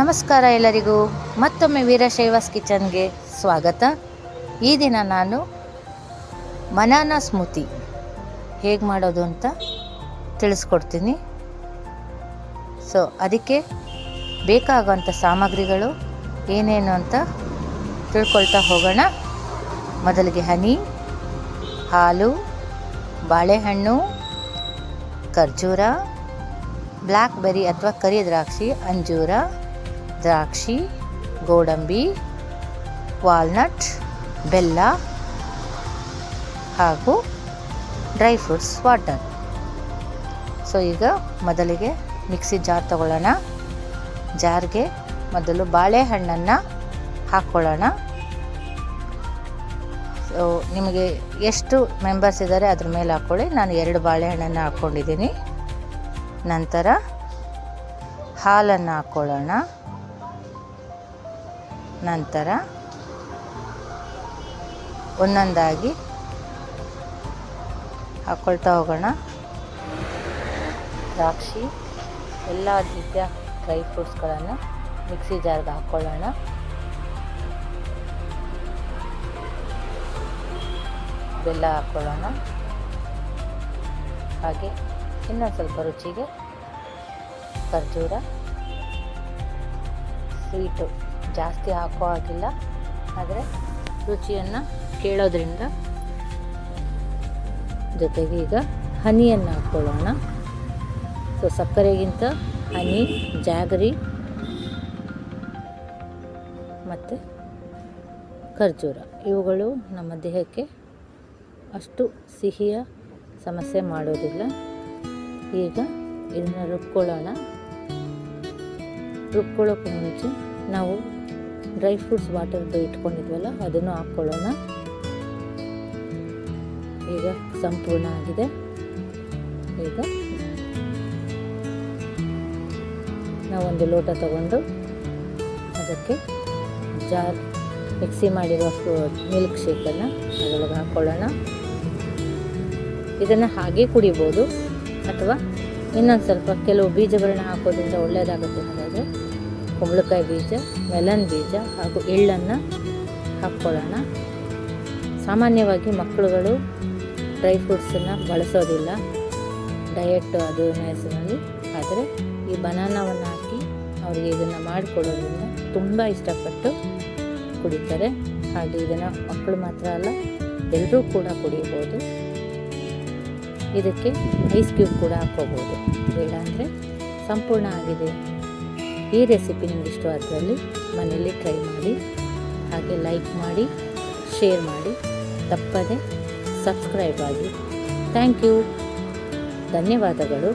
ನಮಸ್ಕಾರ ಎಲ್ಲರಿಗೂ, ಮತ್ತೊಮ್ಮೆ ವೀರಶೈವಾಸ್ ಕಿಚನ್ಗೆ ಸ್ವಾಗತ. ಈ ದಿನ ನಾನು ಬನಾನಾ ಸ್ಮೂತಿ ಹೇಗೆ ಮಾಡೋದು ಅಂತ ತಿಳಿಸ್ಕೊಡ್ತೀನಿ. ಅದಕ್ಕೆ ಬೇಕಾಗುವಂಥ ಸಾಮಗ್ರಿಗಳು ಏನೇನು ಅಂತ ತಿಳ್ಕೊಳ್ತಾ ಹೋಗೋಣ. ಮೊದಲಿಗೆ ಹನಿ, ಹಾಲು, ಬಾಳೆಹಣ್ಣು, ಖರ್ಜೂರ, ಬ್ಲ್ಯಾಕ್ಬೆರಿ ಅಥವಾ ಕರಿ ದ್ರಾಕ್ಷಿ, ಅಂಜೂರ, ದ್ರಾಕ್ಷಿ, ಗೋಡಂಬಿ, ವಾಲ್ನಟ್, ಬೆಲ್ಲ ಹಾಗೂ ಡ್ರೈ ಫ್ರೂಟ್ಸ್ ವಾಟರ್. ಈಗ ಮೊದಲಿಗೆ ಮಿಕ್ಸಿ ಜಾರ್ ತಗೊಳ್ಳೋಣ. ಜಾರ್ಗೆ ಮೊದಲು ಬಾಳೆಹಣ್ಣನ್ನು ಹಾಕ್ಕೊಳ್ಳೋಣ. ನಿಮಗೆ ಎಷ್ಟು ಮೆಂಬರ್ಸ್ ಇದ್ದಾರೆ ಅದ್ರ ಮೇಲೆ ಹಾಕ್ಕೊಳ್ಳಿ. ನಾನು 2 ಬಾಳೆಹಣ್ಣನ್ನು ಹಾಕ್ಕೊಂಡಿದ್ದೀನಿ. ನಂತರ ಹಾಲನ್ನು ಹಾಕ್ಕೊಳ್ಳೋಣ. ನಂತರ ಒಂದೊಂದಾಗಿ ಹಾಕ್ಕೊಳ್ತಾ ಹೋಗೋಣ. ದ್ರಾಕ್ಷಿ, ಎಲ್ಲ ರೀತಿಯ ಡ್ರೈ ಫ್ರೂಟ್ಸ್ಗಳನ್ನು ಮಿಕ್ಸಿ ಜಾರ್ಗೆ ಹಾಕ್ಕೊಳ್ಳೋಣ. ಬೆಲ್ಲ ಹಾಕ್ಕೊಳ್ಳೋಣ. ಹಾಗೆ ಇನ್ನೊಂದು ಸ್ವಲ್ಪ ರುಚಿಗೆ ಖರ್ಜೂರ. ಸ್ವೀಟು ಜಾಸ್ತಿ ಹಾಕೋ ಹಾಗಿಲ್ಲ, ಆದರೆ ರುಚಿಯನ್ನು ಕೇಳೋದ್ರಿಂದ. ಜೊತೆಗೆ ಈಗ ಹನಿಯನ್ನು ಹಾಕ್ಕೊಳ್ಳೋಣ. ಸಕ್ಕರೆಗಿಂತ ಹನಿ, ಜಾಗರಿ ಮತ್ತು ಖರ್ಜೂರ ಇವುಗಳು ನಮ್ಮ ದೇಹಕ್ಕೆ ಅಷ್ಟು ಸಿಹಿಯ ಸಮಸ್ಯೆ ಮಾಡೋದಿಲ್ಲ. ಈಗ ಇದನ್ನು ರುಬ್ಕೊಳ್ಳೋಕೆ ಮುಂಚೆ ನಾವು ಡ್ರೈ ಫ್ರೂಟ್ಸ್ ವಾಟರ್ದು ಇಟ್ಕೊಂಡಿದ್ವಲ್ಲ ಅದನ್ನು ಹಾಕ್ಕೊಳ್ಳೋಣ. ಈಗ ಸಂಪೂರ್ಣ ಆಗಿದೆ. ಈಗ ನಾವೊಂದು ಲೋಟ ತಗೊಂಡು ಅದಕ್ಕೆ ಮಿಕ್ಸಿ ಮಾಡಿರೋ ಮಿಲ್ಕ್ ಶೇಕನ್ನು ಅದರೊಳಗೆ ಹಾಕ್ಕೊಳ್ಳೋಣ. ಇದನ್ನು ಹಾಗೆ ಕುಡಿಬೋದು, ಅಥವಾ ಇನ್ನೊಂದು ಸ್ವಲ್ಪ ಕೆಲವು ಬೀಜಗಳನ್ನ ಹಾಕೋದ್ರಿಂದ ಒಳ್ಳೆಯದಾಗುತ್ತೆ ಅನ್ನೋದಾದರೆ ಕುಂಬಳಕಾಯಿ ಬೀಜ, ಮೆಲನ್ ಬೀಜ ಹಾಗೂ ಎಳ್ಳನ್ನು ಹಾಕ್ಕೊಳ್ಳೋಣ. ಸಾಮಾನ್ಯವಾಗಿ ಮಕ್ಕಳುಗಳು ಡ್ರೈ ಫ್ರೂಟ್ಸನ್ನು ಬಳಸೋದಿಲ್ಲ ಡಯಟ್ ಅದು ಹೆಸರಿನಲ್ಲಿ. ಆದರೆ ಈ ಬನಾನಾವನ್ನು ಹಾಕಿ ಅವರಿಗೆ ಇದನ್ನು ಮಾಡಿಕೊಡೋದ್ರಿಂದ ತುಂಬ ಇಷ್ಟಪಟ್ಟು ಕುಡಿತಾರೆ. ಹಾಗೆ ಇದನ್ನು ಮಕ್ಕಳು ಮಾತ್ರ ಅಲ್ಲ, ಎಲ್ಲರೂ ಕೂಡ ಕುಡಿಯಬಹುದು. ಇದಕ್ಕೆ ಐಸ್ ಕ್ಯೂಬ್ ಕೂಡ ಹಾಕ್ಕೋಬೋದು, ಬೇಡ ಅಂದರೆ ಸಂಪೂರ್ಣ ಆಗಿದೆ. ಈ ರೆಸಿಪಿ ನಿಮ್ಗೆ ಇಷ್ಟವಾದಲ್ಲಿ ಮನೆಯಲ್ಲಿ ಟ್ರೈ ಮಾಡಿ. ಹಾಗೆ ಲೈಕ್ ಮಾಡಿ, ಶೇರ್ ಮಾಡಿ, ತಪ್ಪದೆ ಸಬ್ಸ್ಕ್ರೈಬ್ ಆಗಿ. ಥ್ಯಾಂಕ್ ಯು, ಧನ್ಯವಾದಗಳು.